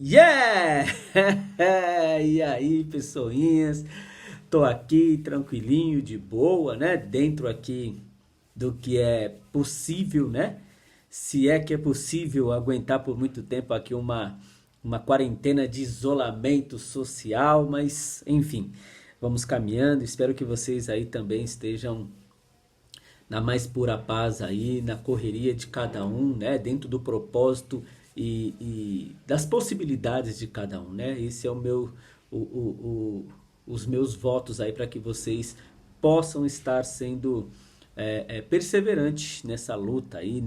Yeah! E aí, pessoinhas? Tô aqui tranquilinho, de boa, né? Dentro aqui do que é possível, né? Se é que é possível aguentar por muito tempo aqui uma quarentena de isolamento social, mas enfim, vamos caminhando. Espero que vocês aí também estejam na mais pura paz aí, na correria de cada um, né? Dentro do propósito e das possibilidades de cada um, né? Esse é os meus votos aí para que vocês possam estar sendo perseverantes nessa luta aí,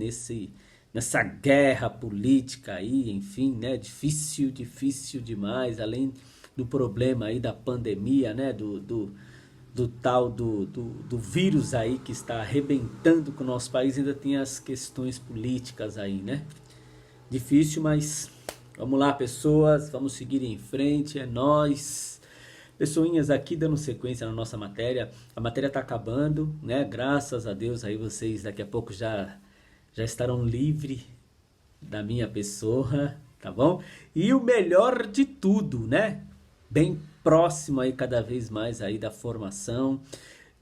nessa guerra política aí, enfim, né? Difícil, difícil demais, além do problema aí da pandemia, né? Do tal do vírus aí que está arrebentando com o nosso país, ainda tem as questões políticas aí, né? Difícil, mas vamos lá, pessoas, vamos seguir em frente, é nós. Pessoinhas aqui dando sequência na nossa matéria. A matéria está acabando, né? Graças a Deus aí vocês daqui a pouco já estarão livres da minha pessoa, tá bom? E o melhor de tudo, né? Bem próximo aí cada vez mais aí da formação,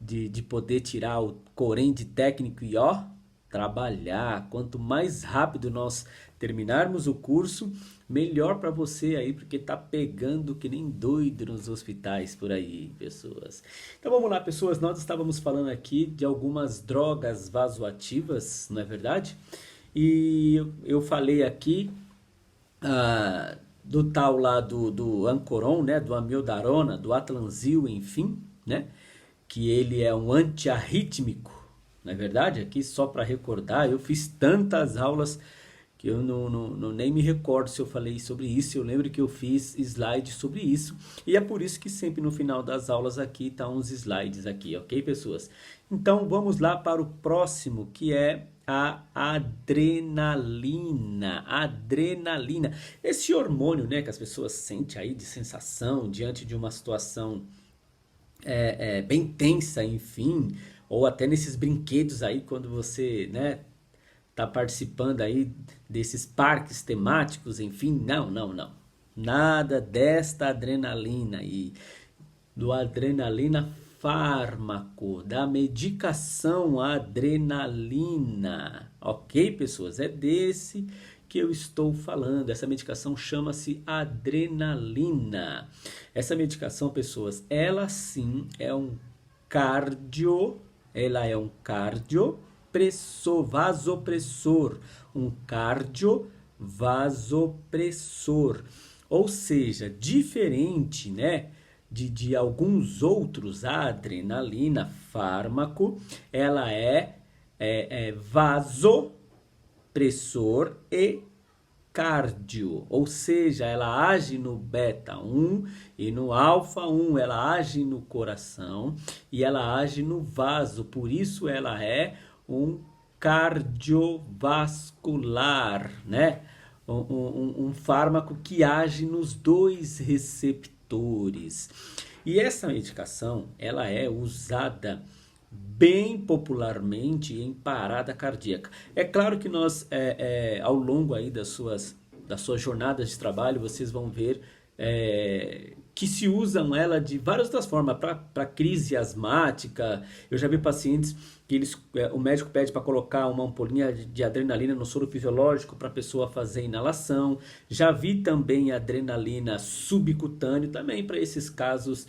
de poder tirar o Corém de técnico e ó, trabalhar. Quanto mais rápido nós terminarmos o curso, melhor para você aí, porque tá pegando que nem doido nos hospitais por aí, pessoas. Então vamos lá, pessoas, nós estávamos falando aqui de algumas drogas vasoativas, não é verdade? E eu falei aqui do tal lá do Ancoron, né, do amiodarona, do Atlanzil, enfim, né, que ele é um antiarrítmico, não é verdade? Aqui só para recordar, eu fiz tantas aulas que eu nem me recordo se eu falei sobre isso. Eu lembro que eu fiz slides sobre isso e é por isso que sempre no final das aulas aqui tá uns slides aqui, ok, pessoas? Então vamos lá para o próximo, que é a adrenalina. Adrenalina, esse hormônio, né, que as pessoas sentem aí de sensação diante de uma situação bem tensa, enfim, ou até nesses brinquedos aí quando você, né, tá participando aí desses parques temáticos, enfim, não. Nada desta adrenalina aí, do adrenalina fármaco, da medicação adrenalina. Ok, pessoas? É desse que eu estou falando. Essa medicação chama-se adrenalina. Essa medicação, pessoas, ela sim é um cardio, ela é um vasopressor, um vasopressor. Ou seja, diferente, né, de alguns outros, a adrenalina, fármaco, ela é vasopressor e cardio, ou seja, ela age no beta 1 e no alfa 1, ela age no coração e ela age no vaso, por isso ela é um cardiovascular, né? Um fármaco que age nos dois receptores. E essa medicação, ela é usada bem popularmente em parada cardíaca. É claro que nós, ao longo aí das suas jornadas de trabalho, vocês vão ver que se usam ela de várias outras formas, para crise asmática. Eu já vi pacientes que o médico pede para colocar uma ampolinha de adrenalina no soro fisiológico para a pessoa fazer inalação. Já vi também adrenalina subcutâneo, também para esses casos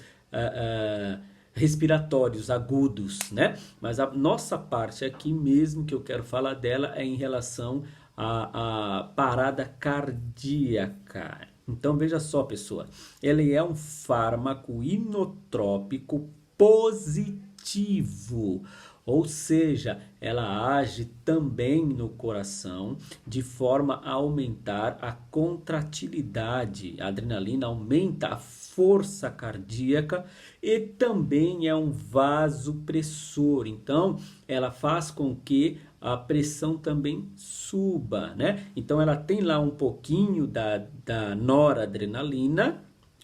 respiratórios agudos, né? Mas a nossa parte aqui mesmo que eu quero falar dela é em relação à parada cardíaca. Então veja só, pessoa, ele é um fármaco inotrópico positivo, ou seja, ela age também no coração de forma a aumentar a contratilidade. A adrenalina aumenta a força cardíaca e também é um vasopressor. Então, ela faz com que a pressão também suba, né? Então, ela tem lá um pouquinho da noradrenalina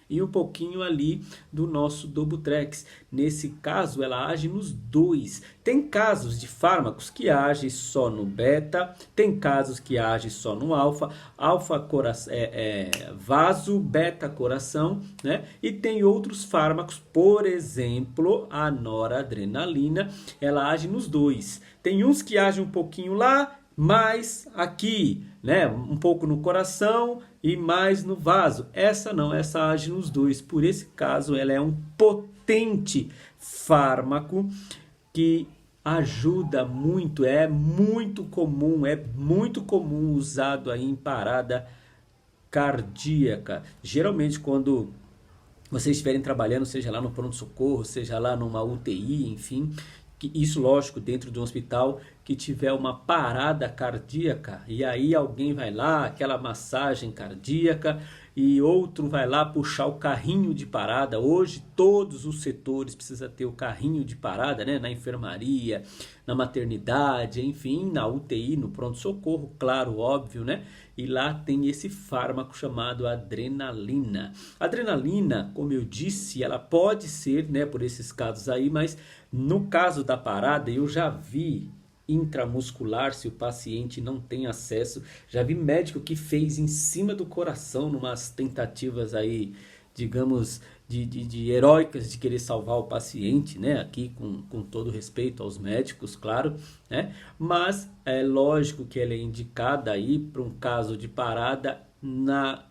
e um pouquinho ali do nosso Dobutrex. Nesse caso, ela age nos dois. Tem casos de fármacos que agem só no beta, tem casos que agem só no alfa, vaso, beta coração, né? E tem outros fármacos, por exemplo, a noradrenalina, ela age nos dois. Tem uns que agem um pouquinho lá, mais aqui, né? Um pouco no coração e mais no vaso. Essa não, essa age nos dois. Por esse caso, ela é um potente fármaco que ajuda muito, é muito comum usado aí em parada cardíaca. Geralmente quando vocês estiverem trabalhando, seja lá no pronto-socorro, seja lá numa UTI, enfim, isso lógico dentro de um hospital que tiver uma parada cardíaca e aí alguém vai lá, aquela massagem cardíaca e outro vai lá puxar o carrinho de parada. Hoje todos os setores precisam ter o carrinho de parada, né? Na enfermaria, na maternidade, enfim, na UTI, no pronto-socorro, claro, óbvio, né? E lá tem esse fármaco chamado adrenalina. A adrenalina, como eu disse, ela pode ser, né, por esses casos aí, mas no caso da parada eu já vi intramuscular, se o paciente não tem acesso. Já vi médico que fez em cima do coração, numas tentativas aí, digamos, de heróicas de querer salvar o paciente, né? Aqui com todo respeito aos médicos, claro, né? Mas é lógico que ela é indicada aí para um caso de parada na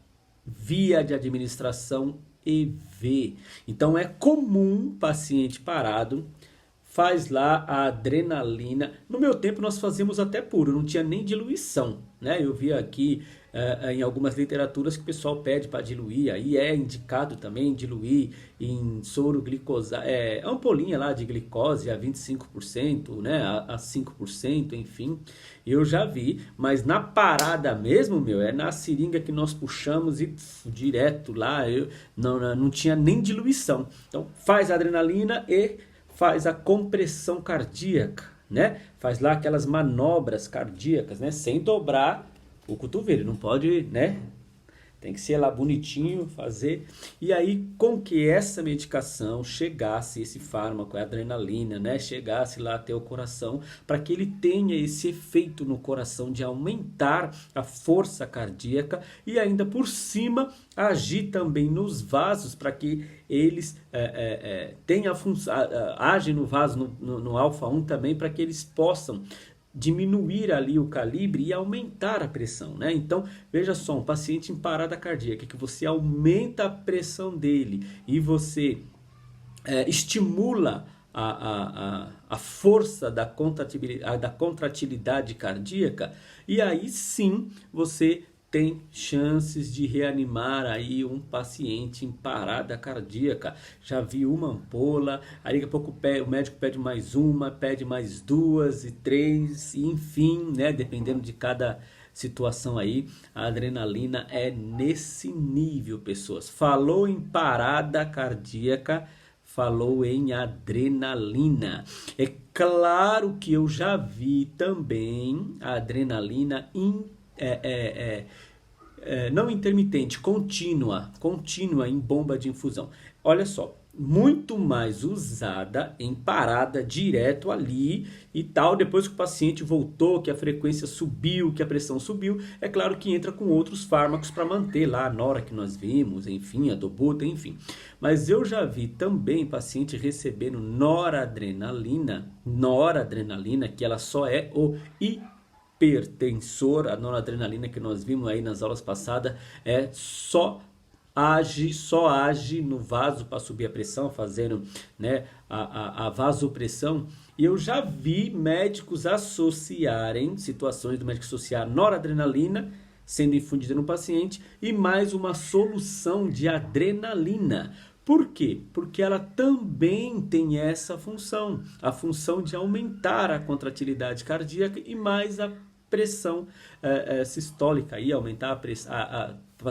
via de administração EV. Então é comum paciente parado faz lá a adrenalina. No meu tempo nós fazíamos até puro, não tinha nem diluição, né? Eu vi aqui em algumas literaturas que o pessoal pede para diluir, aí é indicado também diluir em soro glicosado, ampolinha lá de glicose a 25%, né? A 5%, enfim. Eu já vi, mas na parada mesmo, é na seringa que nós puxamos e direto lá, não tinha nem diluição. Então faz a adrenalina e faz a compressão cardíaca, né? Faz lá aquelas manobras cardíacas, né? Sem dobrar o cotovelo, não pode, né? Tem que ser lá bonitinho, fazer. E aí, com que essa medicação chegasse, esse fármaco, a adrenalina, né? Chegasse lá até o coração, para que ele tenha esse efeito no coração de aumentar a força cardíaca e ainda por cima agir também nos vasos para que eles tenham a função, agem no vaso, no alfa 1 também, para que eles possam diminuir ali o calibre e aumentar a pressão, né? Então, veja só, um paciente em parada cardíaca, que você aumenta a pressão dele e você estimula a força da contratilidade cardíaca, e aí sim você tem chances de reanimar aí um paciente em parada cardíaca. Já vi uma ampola, aí daqui a pouco o médico pede mais uma, pede mais duas e três, e enfim, né, dependendo de cada situação aí, a adrenalina é nesse nível, pessoas. Falou em parada cardíaca, falou em adrenalina. É claro que eu já vi também a adrenalina não intermitente, contínua em bomba de infusão. Olha só, muito mais usada em parada direto ali e tal, depois que o paciente voltou, que a frequência subiu, que a pressão subiu, é claro que entra com outros fármacos para manter lá a nora que nós vimos, enfim, a dobuta, enfim. Mas eu já vi também paciente recebendo noradrenalina, que ela só é o hipertensor. A noradrenalina que nós vimos aí nas aulas passadas só age no vaso para subir a pressão, fazendo, né, a vasopressão. E eu já vi médicos associarem, situações do médico associar noradrenalina sendo infundida no paciente e mais uma solução de adrenalina. Por quê? Porque ela também tem essa função, a função de aumentar a contratilidade cardíaca e mais a pressão sistólica, aí, aumentar a pressão,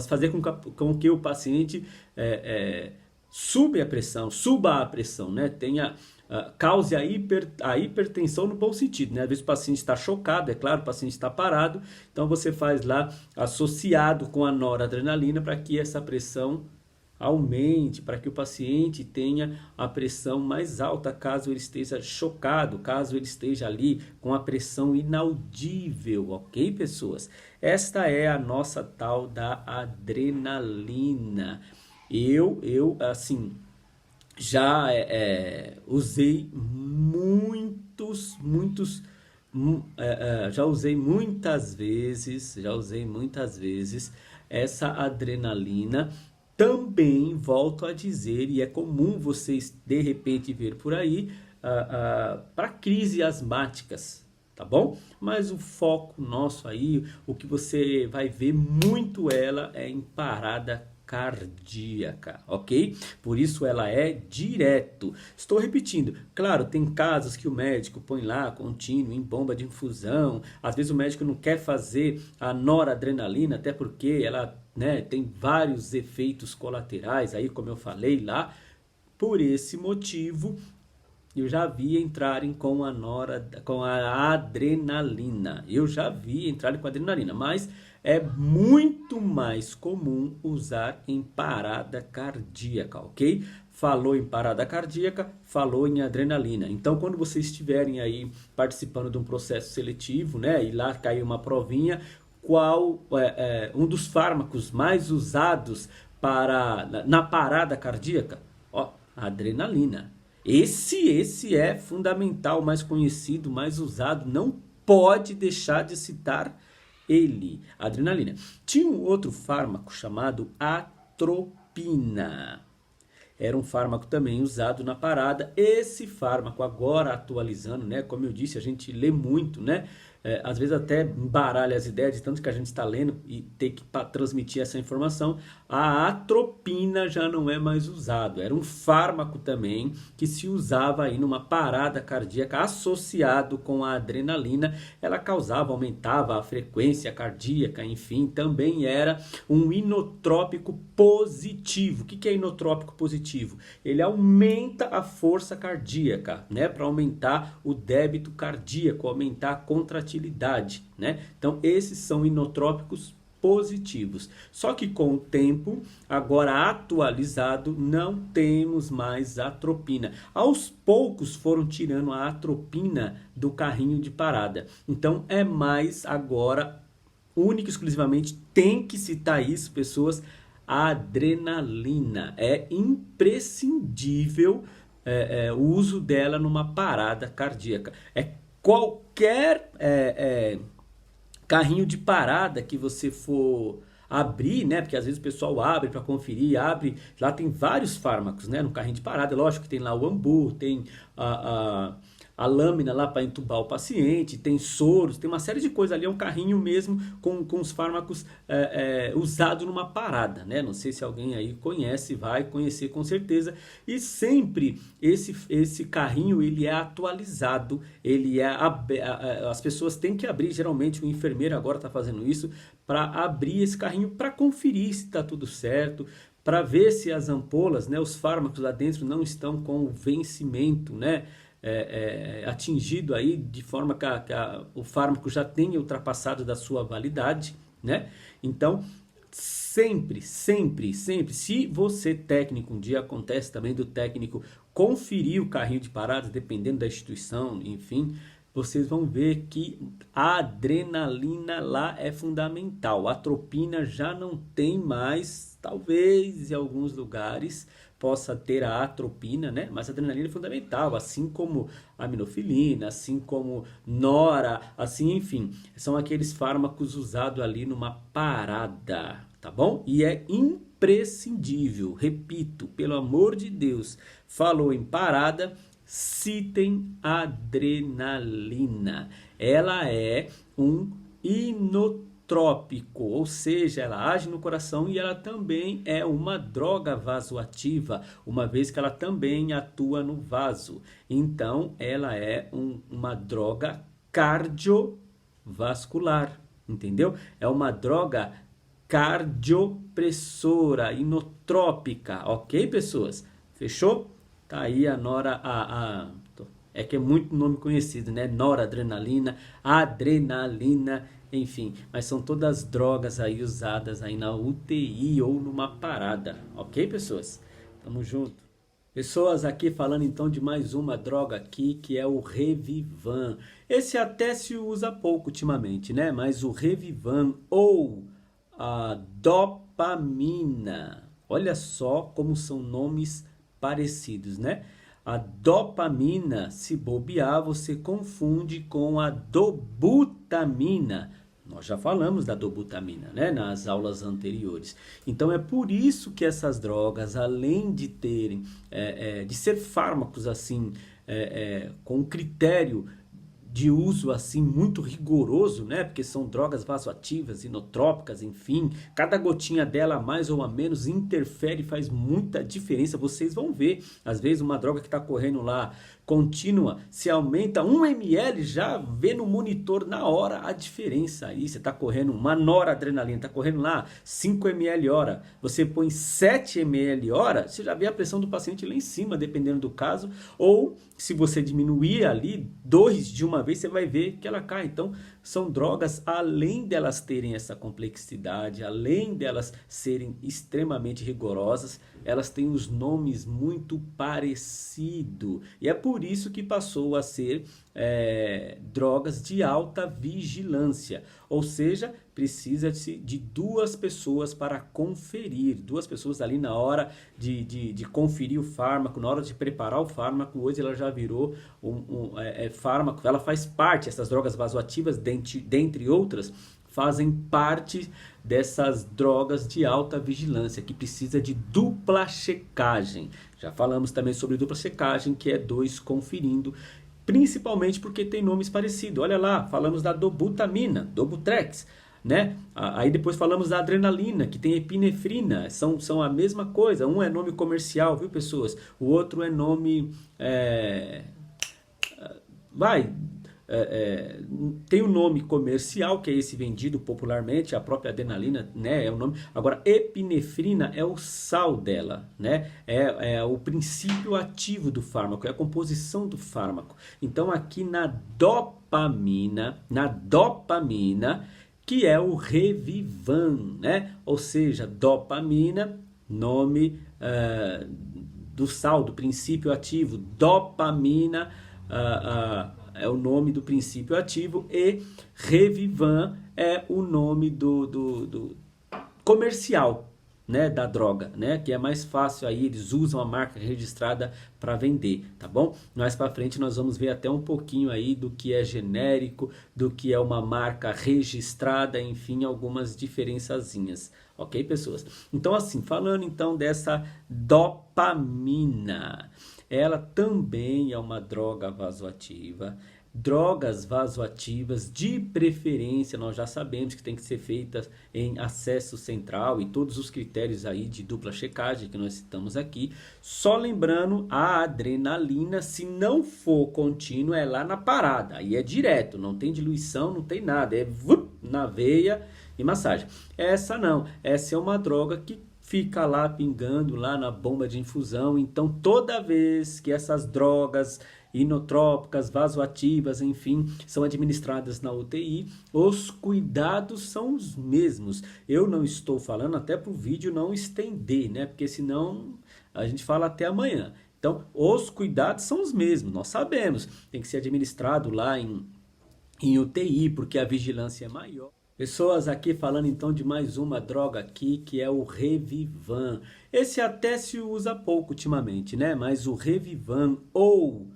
fazer com que o paciente suba a pressão, né? Cause a hipertensão no bom sentido, né? Às vezes o paciente está chocado, é claro, o paciente está parado, então você faz lá associado com a noradrenalina para que essa pressão aumente, para que o paciente tenha a pressão mais alta, caso ele esteja chocado, caso ele esteja ali com a pressão inaudível, ok, pessoas? Esta é a nossa tal da adrenalina. Assim, já usei já usei muitas vezes essa adrenalina. Também volto a dizer, e é comum vocês de repente ver por aí, para crise asmáticas, tá bom? Mas o foco nosso aí, o que você vai ver muito ela é em parada cardíaca, ok? Por isso ela é direto. Estou repetindo, claro, tem casos que o médico põe lá contínuo em bomba de infusão. Às vezes o médico não quer fazer a noradrenalina, até porque ela, né, tem vários efeitos colaterais aí, como eu falei lá. Por esse motivo, eu já vi entrarem com com a adrenalina. Eu já vi entrarem com a adrenalina, mas é muito mais comum usar em parada cardíaca, ok? Falou em parada cardíaca, falou em adrenalina. Então, quando vocês estiverem aí participando de um processo seletivo, né, e lá cair uma provinha, qual é um dos fármacos mais usados na parada cardíaca? Ó, a adrenalina. Esse é fundamental, mais conhecido, mais usado. Não pode deixar de citar ele, a adrenalina. Tinha um outro fármaco chamado atropina. Era um fármaco também usado na parada. Esse fármaco, agora atualizando, né? Como eu disse, a gente lê muito, né? Às vezes até embaralha as ideias, de tanto que a gente está lendo e tem que transmitir essa informação. A atropina já não é mais usado. Era um fármaco também que se usava aí numa parada cardíaca associado com a adrenalina. Ela causava, aumentava a frequência cardíaca, enfim, também era um inotrópico positivo. O que é inotrópico positivo? Ele aumenta a força cardíaca, né, para aumentar o débito cardíaco, aumentar a contratilidade, né? Então esses são inotrópicos positivos. Só que com o tempo, agora atualizado, não temos mais atropina. Aos poucos foram tirando a atropina do carrinho de parada. Então é mais agora, única e exclusivamente, tem que citar isso, pessoas, a adrenalina. É imprescindível o uso dela numa parada cardíaca. Qualquer carrinho de parada que você for abrir, né? Porque às vezes o pessoal abre para conferir, lá tem vários fármacos, né? No carrinho de parada, lógico que tem lá o ambu, tem a lâmina lá para entubar o paciente, tem soros, tem uma série de coisas ali, é um carrinho mesmo com os fármacos usado numa parada, né? Não sei se alguém aí conhece, vai conhecer com certeza. E sempre esse carrinho ele é atualizado, as pessoas têm que abrir, geralmente o enfermeiro agora está fazendo isso, para abrir esse carrinho para conferir se está tudo certo, para ver se as ampolas, né, os fármacos lá dentro não estão com o vencimento, né, atingido aí, de forma que o fármaco já tenha ultrapassado da sua validade, né? Então, sempre, se você técnico, um dia acontece também do técnico conferir o carrinho de paradas, dependendo da instituição, enfim, vocês vão ver que a adrenalina lá é fundamental. A atropina já não tem mais, talvez em alguns lugares possa ter a atropina, né? Mas a adrenalina é fundamental, assim como a aminofilina, assim como nora, assim, enfim, são aqueles fármacos usados ali numa parada, tá bom? E é imprescindível, repito, pelo amor de Deus, falou em parada, citem adrenalina. Ela é um inotrópico, ou seja, ela age no coração e ela também é uma droga vasoativa, uma vez que ela também atua no vaso. Então, ela é uma droga cardiovascular, entendeu? É uma droga cardiopressora, inotrópica, ok, pessoas? Fechou? Tá aí a é que é muito nome conhecido, né? Noradrenalina, adrenalina enfim, mas são todas drogas aí usadas aí na UTI ou numa parada, ok, pessoas? Tamo junto. Pessoas aqui falando então de mais uma droga aqui que é o Revivan. Esse até se usa pouco ultimamente, né? Mas o Revivan ou a dopamina. Olha só como são nomes parecidos, né? A dopamina, se bobear, você confunde com a dobutamina. Nós já falamos da dobutamina, né, nas aulas anteriores. Então é por isso que essas drogas, além de terem, de ser fármacos assim, com critério de uso assim muito rigoroso, né? Porque são drogas vasoativas, inotrópicas, enfim, cada gotinha dela a mais ou a menos interfere, faz muita diferença. Vocês vão ver, às vezes uma droga que está correndo lá contínua, se aumenta 1 ml, já vê no monitor na hora a diferença aí. Você está correndo uma noradrenalina, está correndo lá 5 ml hora, você põe 7 ml hora, você já vê a pressão do paciente lá em cima, dependendo do caso, ou se você diminuir ali 2 de uma vez, você vai ver que ela cai. Então, são drogas, além delas terem essa complexidade, além delas serem extremamente rigorosas, elas têm os nomes muito parecidos. E é por isso que passou a ser drogas de alta vigilância. Ou seja, precisa-se de 2 pessoas para conferir. 2 pessoas ali na hora de conferir o fármaco, na hora de preparar o fármaco. Hoje ela já virou fármaco, ela faz parte, essas drogas vasoativas, dentre outras, fazem parte dessas drogas de alta vigilância, que precisa de dupla checagem. Já falamos também sobre dupla checagem, que é 2 conferindo, principalmente porque tem nomes parecidos. Olha lá, falamos da dobutamina, Dobutrex, né? Aí depois falamos da adrenalina, que tem epinefrina, são a mesma coisa. Um é nome comercial, viu, pessoas? O outro é nome... tem o nome comercial, que é esse vendido popularmente, a própria adrenalina, né, é o nome. Agora, epinefrina é o sal dela, né, é o princípio ativo do fármaco, é a composição do fármaco. Então, aqui na dopamina, que é o Revivan, né, ou seja, dopamina, nome do sal, do princípio ativo, dopamina, é o nome do princípio ativo, e Revivan é o nome do comercial, né, da droga, né, que é mais fácil aí, eles usam a marca registrada para vender, tá bom? Mais para frente nós vamos ver até um pouquinho aí do que é genérico, do que é uma marca registrada, enfim, algumas diferençazinhas, ok, pessoas? Então assim, falando então dessa dopamina, ela também é uma droga vasoativa. Drogas vasoativas, de preferência, nós já sabemos que tem que ser feitas em acesso central e todos os critérios aí de dupla checagem que nós citamos aqui. Só lembrando, a adrenalina, se não for contínua, é lá na parada. Aí é direto, não tem diluição, não tem nada. É na veia e massagem. Essa não, essa é uma droga que fica lá pingando lá na bomba de infusão. Então toda vez que essas drogas inotrópicas, vasoativas, enfim, são administradas na UTI, os cuidados são os mesmos. Eu não estou falando até para o vídeo não estender, né? Porque senão a gente fala até amanhã. Então os cuidados são os mesmos, nós sabemos. Tem que ser administrado lá em UTI, porque a vigilância é maior. Pessoas aqui falando então de mais uma droga aqui, que é o Revivan. Esse até se usa pouco ultimamente, né? Mas o Revivan ou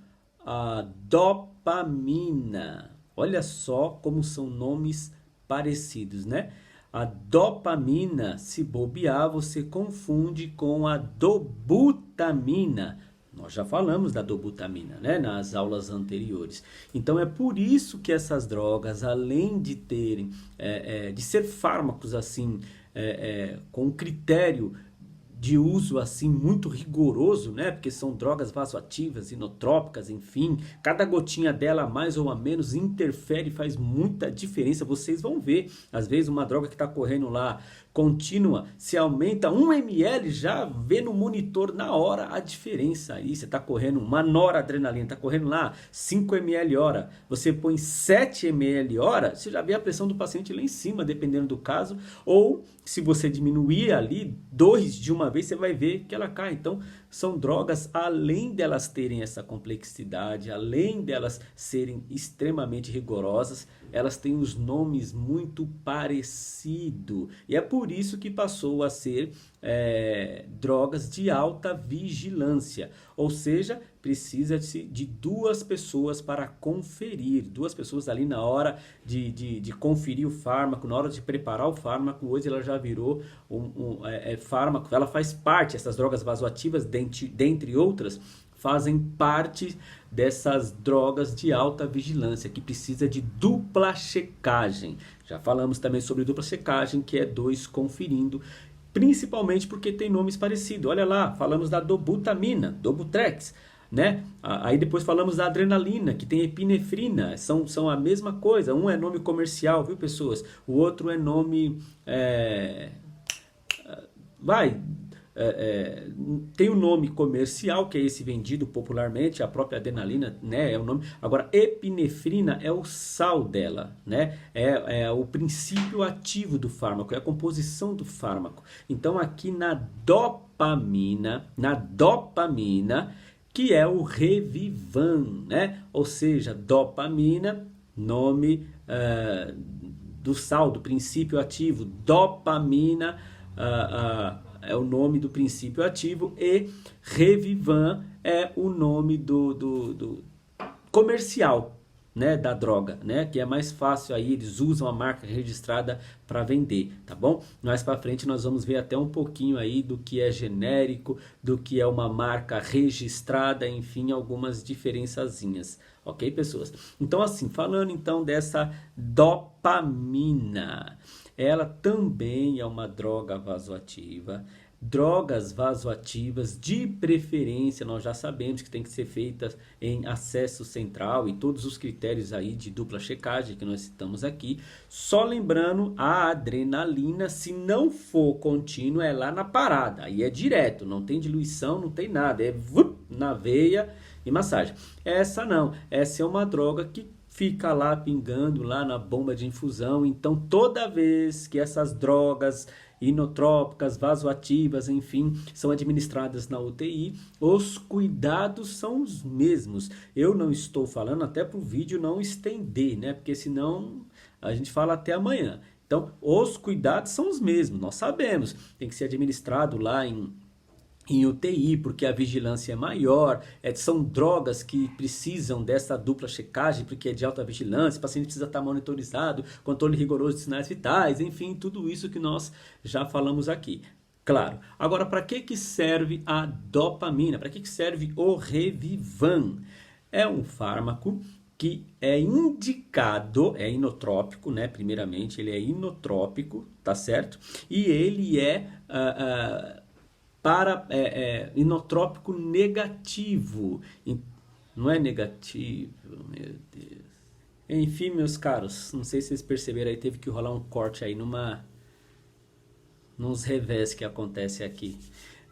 a dopamina. Olha só como são nomes parecidos, né? A dopamina, se bobear, você confunde com a dobutamina. Nós já falamos da dobutamina, né, nas aulas anteriores. Então é por isso que essas drogas, além de terem, de ser fármacos assim, com critério de uso assim muito rigoroso, né? Porque são drogas vasoativas, inotrópicas, enfim, cada gotinha dela a mais ou a menos interfere, faz muita diferença. Vocês vão ver, às vezes uma droga que está correndo lá contínua, se aumenta 1 ml, já vê no monitor na hora a diferença aí. Você está correndo uma noradrenalina, está correndo lá 5 ml hora, você põe 7 ml hora, você já vê a pressão do paciente lá em cima, dependendo do caso, ou se você diminuir ali 2 de uma vez, você vai ver que ela cai. Então, são drogas, além delas terem essa complexidade, além delas serem extremamente rigorosas, elas têm os nomes muito parecidos. E é por isso que passou a ser drogas de alta vigilância. Ou seja, precisa-se de 2 pessoas para conferir. 2 pessoas ali na hora de conferir o fármaco, na hora de preparar o fármaco. Hoje ela já virou fármaco. Ela faz parte, essas drogas vasoativas, dentre outras, fazem parte dessas drogas de alta vigilância, que precisa de dupla checagem. Já falamos também sobre dupla checagem, que é 2 conferindo, principalmente porque tem nomes parecidos. Olha lá, falamos da dobutamina, Dobutrex, né? Aí depois falamos da adrenalina, que tem epinefrina, são a mesma coisa. Um é nome comercial, viu, pessoas? O outro é nome... tem o nome comercial, que é esse vendido popularmente, a própria adrenalina, né, é o nome. Agora, epinefrina é o sal dela, né, é o princípio ativo do fármaco, é a composição do fármaco. Então, aqui na dopamina, que é o Revivan, né, ou seja, dopamina, nome do sal, do princípio ativo, dopamina, é o nome do princípio ativo, e Revivan é o nome do comercial, né, da droga, né, que é mais fácil aí, eles usam a marca registrada para vender, tá bom? Mais para frente nós vamos ver até um pouquinho aí do que é genérico, do que é uma marca registrada, enfim, algumas diferençazinhas, ok, pessoas? Então, assim, falando então dessa dopamina, ela também é uma droga vasoativa. Drogas vasoativas, de preferência, nós já sabemos que tem que ser feitas em acesso central e todos os critérios aí de dupla checagem que nós citamos aqui. Só lembrando, a adrenalina, se não for contínua, é lá na parada. Aí é direto, não tem diluição, não tem nada. É na veia e massagem. Essa não, essa é uma droga que fica lá pingando lá na bomba de infusão. Então, toda vez que essas drogas inotrópicas, vasoativas, enfim, são administradas na UTI, os cuidados são os mesmos. Eu não estou falando até para o vídeo não estender, né? Porque senão a gente fala até amanhã. Então, os cuidados são os mesmos, nós sabemos. Tem que ser administrado lá em UTI, porque a vigilância é maior, são drogas que precisam dessa dupla checagem, porque é de alta vigilância, o paciente precisa estar monitorizado, controle rigoroso de sinais vitais, enfim, tudo isso que nós já falamos aqui. Claro, agora para que serve a dopamina? Para que serve o Revivan? É um fármaco que é indicado, é inotrópico, né? Primeiramente, ele é inotrópico, tá certo? E ele é... inotrópico negativo, não é negativo, meu Deus. Enfim, meus caros, não sei se vocês perceberam aí, teve que rolar um corte aí nos revés que acontece aqui.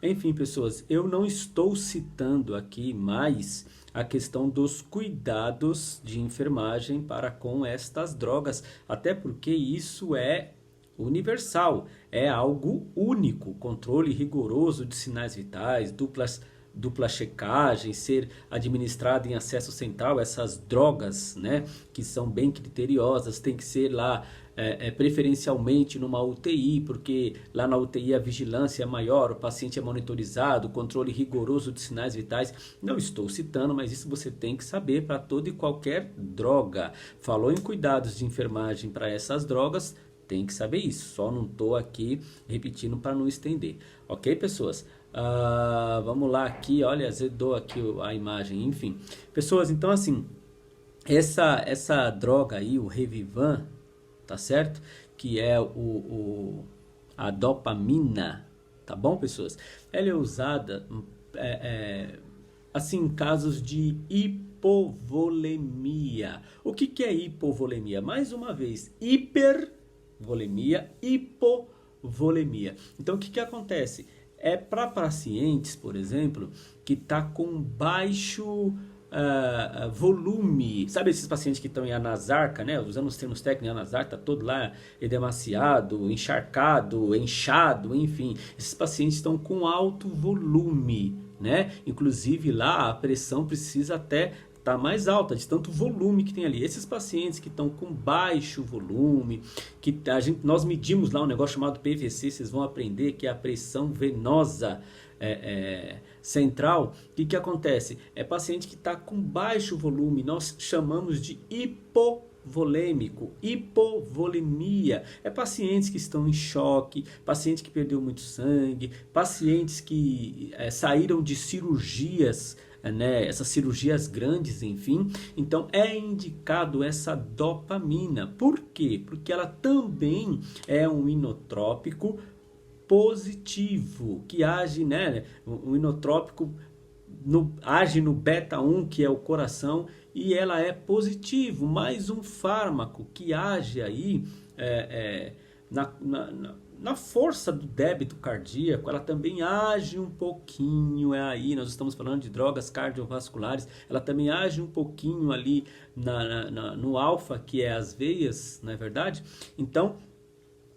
Enfim, pessoas, eu não estou citando aqui mais a questão dos cuidados de enfermagem para com estas drogas, até porque isso é universal, é algo único, controle rigoroso de sinais vitais, dupla checagem, ser administrado em acesso central, essas drogas, né, que são bem criteriosas, tem que ser lá preferencialmente numa UTI, porque lá na UTI a vigilância é maior, o paciente é monitorizado, controle rigoroso de sinais vitais. Não estou citando, mas isso você tem que saber para toda e qualquer droga. Falou em cuidados de enfermagem para essas drogas, tem que saber isso, só não estou aqui repetindo para não estender. Ok, pessoas? Vamos lá aqui, olha, azedou aqui a imagem, enfim. Pessoas, então assim, essa droga aí, o Revivan, tá certo? Que é a dopamina, tá bom, pessoas? Ela é usada, assim, em casos de hipovolemia. O que é hipovolemia? Mais uma vez, hipervolemia, hipovolemia. Então, o que acontece? É para pacientes, por exemplo, que está com baixo volume. Sabe esses pacientes que estão em anasarca, né? Usando os termos técnicos, anasarca, tá todo lá edemaciado, encharcado, inchado, enfim. Esses pacientes estão com alto volume, né? Inclusive lá a pressão precisa até tá mais alta, de tanto volume que tem ali. Esses pacientes que estão com baixo volume, que nós medimos lá um negócio chamado PVC, vocês vão aprender que é a pressão venosa central. O que acontece? É paciente que está com baixo volume, nós chamamos de hipovolêmico, hipovolemia. É pacientes que estão em choque, paciente que perdeu muito sangue, pacientes que saíram de cirurgias, né, essas cirurgias grandes, enfim. Então é indicado essa dopamina. Por quê? Porque ela também é um inotrópico positivo, que age, né, o inotrópico age no beta 1, que é o coração, e ela é positivo. Mais um fármaco que age aí na força do débito cardíaco. Ela também age um pouquinho, aí nós estamos falando de drogas cardiovasculares, ela também age um pouquinho ali no alfa, que é as veias, não é verdade? Então,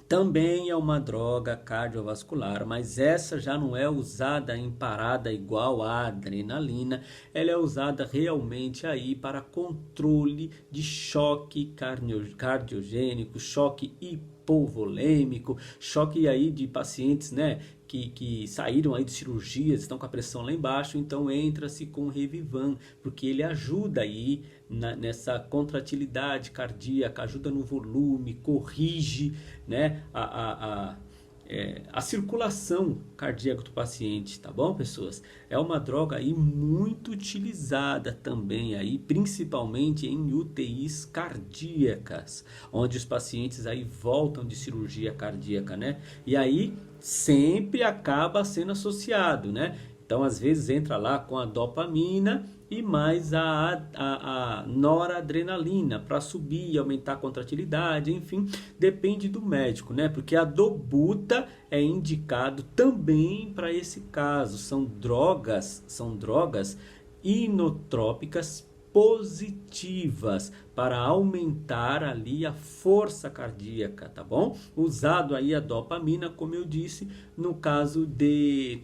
também é uma droga cardiovascular, mas essa já não é usada em parada igual a adrenalina. Ela é usada realmente aí para controle de choque cardiogênico, choque hipovolêmico, choque aí de pacientes, né, que saíram aí de cirurgias, estão com a pressão lá embaixo. Então entra-se com o Revivan, porque ele ajuda aí nessa contratilidade cardíaca, ajuda no volume, corrige, né, a circulação cardíaca do paciente, tá bom, pessoas? É uma droga aí muito utilizada também aí, principalmente em UTIs cardíacas, onde os pacientes aí voltam de cirurgia cardíaca, né? E aí sempre acaba sendo associado, né? Então, às vezes entra lá com a dopamina e mais a noradrenalina para subir e aumentar a contratilidade, enfim, depende do médico, né? Porque a dobuta é indicado também para esse caso. São drogas inotrópicas positivas para aumentar ali a força cardíaca, tá bom? Usado aí a dopamina, como eu disse, no caso de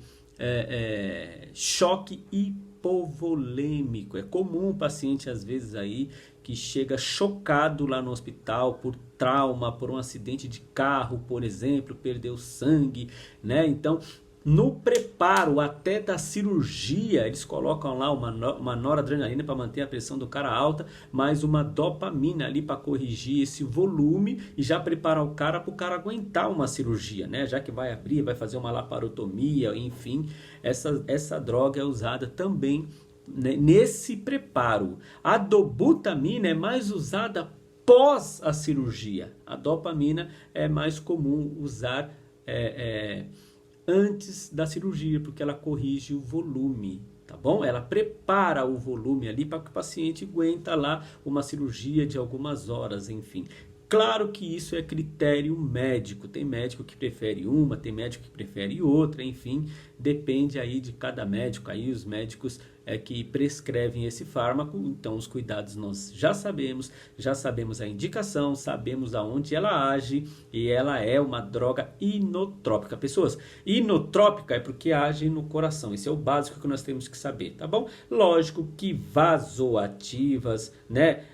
choque hipovolêmico. É comum o paciente às vezes aí que chega chocado lá no hospital por trauma, por um acidente de carro, por exemplo, perdeu sangue, né? Então, no preparo até da cirurgia, eles colocam lá uma noradrenalina para manter a pressão do cara alta, mais uma dopamina ali para corrigir esse volume e já preparar o cara para o cara aguentar uma cirurgia, né? Já que vai abrir, vai fazer uma laparotomia, enfim, essa droga é usada também, né, nesse preparo. A dobutamina é mais usada pós a cirurgia. A dopamina é mais comum usar antes da cirurgia, porque ela corrige o volume, tá bom? Ela prepara o volume ali para que o paciente aguenta lá uma cirurgia de algumas horas, enfim. Claro que isso é critério médico, tem médico que prefere uma, tem médico que prefere outra, enfim, depende aí de cada médico, aí os médicos que prescrevem esse fármaco. Então os cuidados nós já sabemos a indicação, sabemos aonde ela age, e ela é uma droga inotrópica. Pessoas, inotrópica é porque age no coração, esse é o básico que nós temos que saber, tá bom? Lógico que vasoativas, né,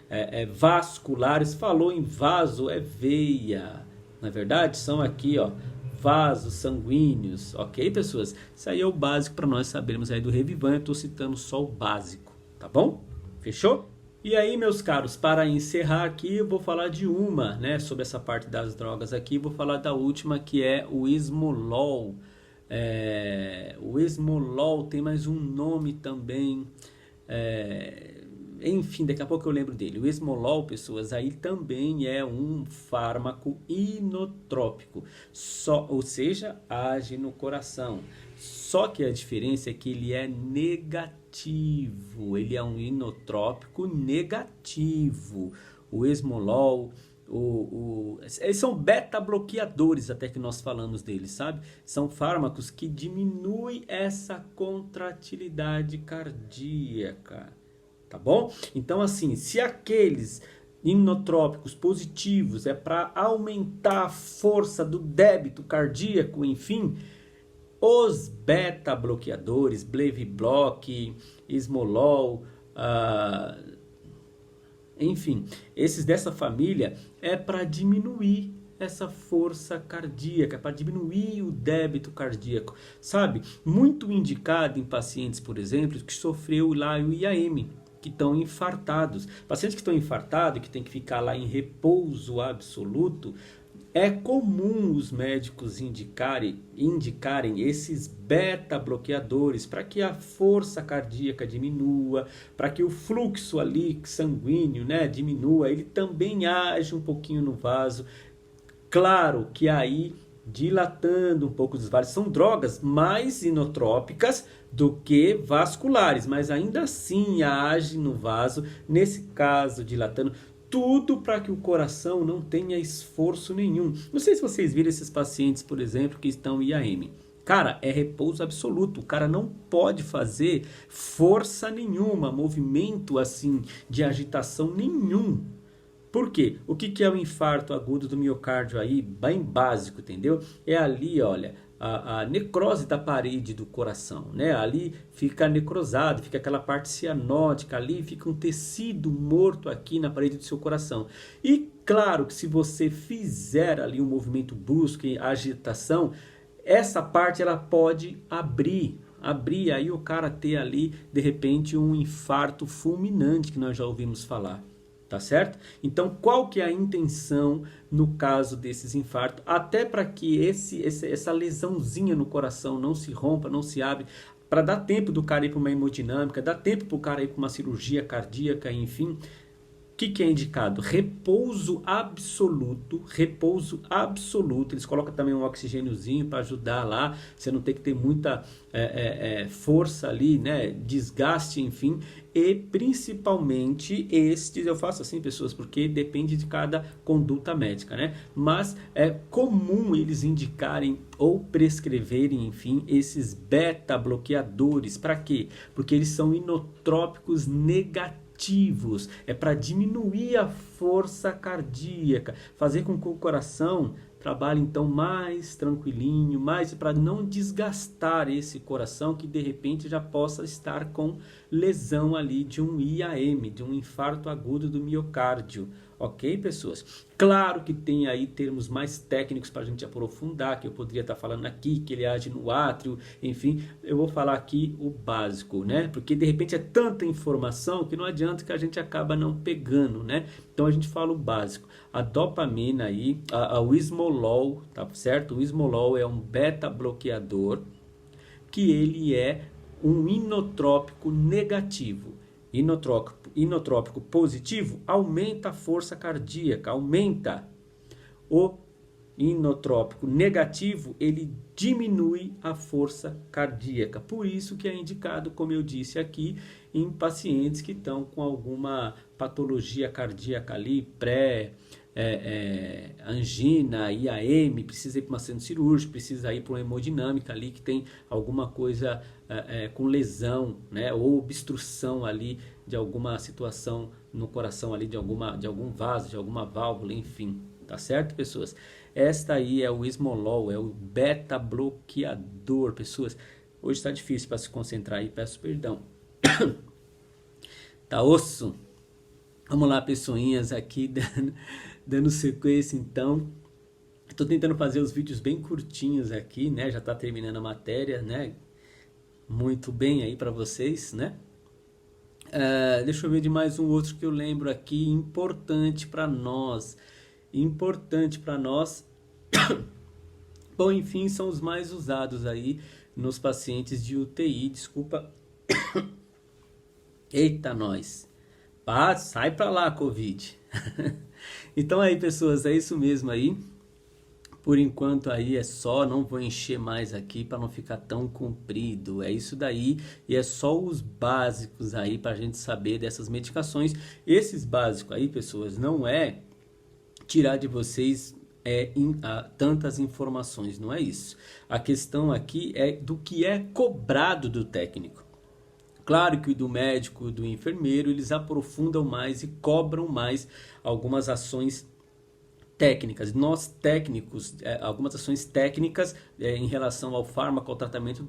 vasculares, falou em vaso, é veia, na verdade são aqui, ó, vasos sanguíneos, ok, pessoas? Isso aí é o básico para nós sabermos aí do Revivan. Eu estou citando só o básico, tá bom? Fechou? E aí, meus caros, para encerrar aqui, eu vou falar de uma, né, sobre essa parte das drogas aqui, vou falar da última, que é o Esmolol. O Esmolol tem mais um nome também, enfim, daqui a pouco eu lembro dele. O Esmolol, pessoas, aí também é um fármaco inotrópico, ou seja, age no coração. Só que a diferença é que ele é negativo, ele é um inotrópico negativo. O Esmolol Eles são beta-bloqueadores, até que nós falamos deles, sabe? São fármacos que diminuem essa contratilidade cardíaca, tá bom? Então, assim, se aqueles inotrópicos positivos é para aumentar a força do débito cardíaco, enfim, os beta-bloqueadores, Blevibloc, Esmolol, enfim, esses dessa família é para diminuir essa força cardíaca, para diminuir o débito cardíaco, sabe? Muito indicado em pacientes, por exemplo, que sofreu lá o IAM, que estão infartados. Pacientes que estão infartados, que tem que ficar lá em repouso absoluto, é comum os médicos indicarem esses beta-bloqueadores para que a força cardíaca diminua, para que o fluxo ali sanguíneo, né, diminua, ele também age um pouquinho no vaso. Claro que aí, dilatando um pouco os vasos, são drogas mais inotrópicas do que vasculares, mas ainda assim age no vaso, nesse caso dilatando, tudo para que o coração não tenha esforço nenhum. Não sei se vocês viram esses pacientes, por exemplo, que estão em IAM. Cara, é repouso absoluto. O cara não pode fazer força nenhuma, movimento assim de agitação nenhum. Por quê? O que é o infarto agudo do miocárdio aí? Bem básico, entendeu? É ali, olha, a necrose da parede do coração, né? Ali fica necrosado, fica aquela parte cianótica, ali fica um tecido morto aqui na parede do seu coração. E claro que se você fizer ali um movimento brusco, a agitação, essa parte ela pode abrir, aí o cara ter ali, de repente, um infarto fulminante que nós já ouvimos falar. Tá certo? Então, qual que é a intenção no caso desses infartos? Até para que essa lesãozinha no coração não se rompa, não se abre, para dar tempo do cara ir para uma hemodinâmica, dar tempo para o cara ir para uma cirurgia cardíaca, enfim. O que é indicado? Repouso absoluto, repouso absoluto. Eles colocam também um oxigêniozinho para ajudar lá, você não tem que ter muita força ali, né? Desgaste, enfim. E principalmente estes, eu faço assim, pessoas, porque depende de cada conduta médica, né? Mas é comum eles indicarem ou prescreverem, enfim, esses beta-bloqueadores. Para quê? Porque eles são inotrópicos negativos. É para diminuir a força cardíaca, fazer com que o coração trabalhe então mais tranquilinho, mais para não desgastar esse coração que de repente já possa estar com lesão ali de um IAM, de um infarto agudo do miocárdio. Ok, pessoas? Claro que tem aí termos mais técnicos para a gente aprofundar, que eu poderia estar falando aqui, que ele age no átrio, enfim, eu vou falar aqui o básico, né? Porque de repente é tanta informação que não adianta que a gente acaba não pegando, né? Então a gente fala o básico. A dopamina aí, o Esmolol, tá certo? O Esmolol é um beta-bloqueador que ele é um inotrópico negativo. Inotrópico positivo aumenta a força cardíaca, aumenta. O inotrópico negativo, ele diminui a força cardíaca. Por isso que é indicado, como eu disse aqui, em pacientes que estão com alguma patologia cardíaca ali, angina, IAM, precisa ir para uma centro cirúrgico, precisa ir para uma hemodinâmica ali que tem alguma coisa com lesão, né, ou obstrução ali de alguma situação no coração ali, de algum vaso, de alguma válvula, enfim, tá certo, pessoas? Esta aí é o Esmolol, é o beta-bloqueador, pessoas. Hoje está difícil para se concentrar aí, peço perdão. Tá osso? Vamos lá, pessoinhas, aqui dando sequência, então. Estou tentando fazer os vídeos bem curtinhos aqui, né? Já está terminando a matéria, né? Muito bem aí para vocês, né? Deixa eu ver de mais um outro que eu lembro aqui, importante para nós. Bom, enfim, são os mais usados aí nos pacientes de UTI, desculpa. Eita, nós. Sai pra lá, Covid. Então aí, pessoas, é isso mesmo aí. Por enquanto aí é só, não vou encher mais aqui para não ficar tão comprido. É isso daí e é só os básicos aí para a gente saber dessas medicações. Esses básicos aí, pessoas, não é tirar de vocês tantas informações, não é isso. A questão aqui é do que é cobrado do técnico. Claro que o do médico, do enfermeiro, eles aprofundam mais e cobram mais algumas ações técnicas. Nós técnicos, algumas ações técnicas em relação ao fármaco, ao tratamento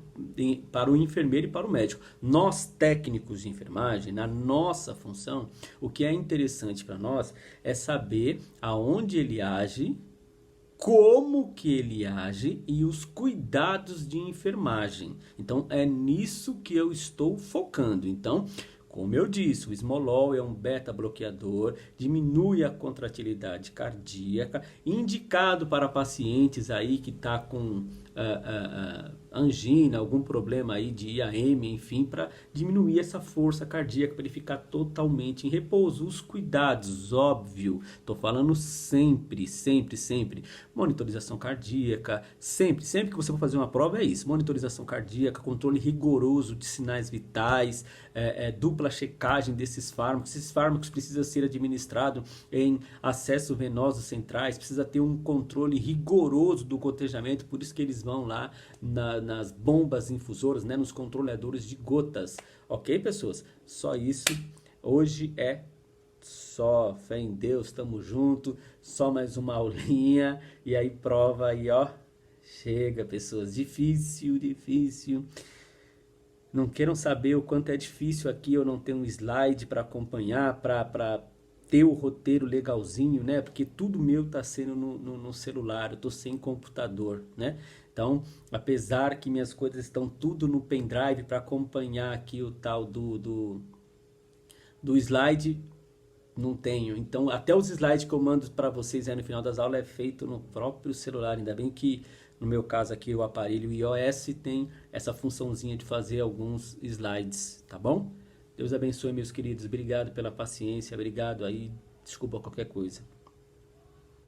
para o enfermeiro e para o médico. Nós técnicos de enfermagem, na nossa função, o que é interessante para nós é saber aonde ele age, como que ele age e os cuidados de enfermagem. Então é nisso que eu estou focando. Então, como eu disse, o esmolol é um beta-bloqueador, diminui a contratilidade cardíaca, indicado para pacientes aí que está com angina, algum problema aí de IAM, enfim, para diminuir essa força cardíaca, para ele ficar totalmente em repouso. Os cuidados, óbvio, estou falando sempre, sempre, sempre. Monitorização cardíaca, sempre que você for fazer uma prova é isso. Monitorização cardíaca, controle rigoroso de sinais vitais, dupla checagem desses fármacos. Esses fármacos precisam ser administrados em acessos venosos centrais, precisa ter um controle rigoroso do gotejamento, por isso que eles vão lá nas bombas infusoras, né, nos controladores de gotas. Ok, pessoas? Só isso. Hoje é só. Fé em Deus, tamo junto. Só mais uma aulinha. E aí, prova aí, ó. Chega, pessoas. Difícil, difícil. Não queiram saber o quanto é difícil aqui eu não ter um slide para acompanhar, para ter o roteiro legalzinho, né? Porque tudo meu tá sendo no celular, eu tô sem computador, né? Então, apesar que minhas coisas estão tudo no pendrive para acompanhar aqui o tal do slide, não tenho. Então, até os slides que eu mando para vocês aí no final das aulas é feito no próprio celular. Ainda bem que, no meu caso aqui, o aparelho iOS tem essa funçãozinha de fazer alguns slides, tá bom? Deus abençoe, meus queridos. Obrigado pela paciência, obrigado aí. Desculpa qualquer coisa.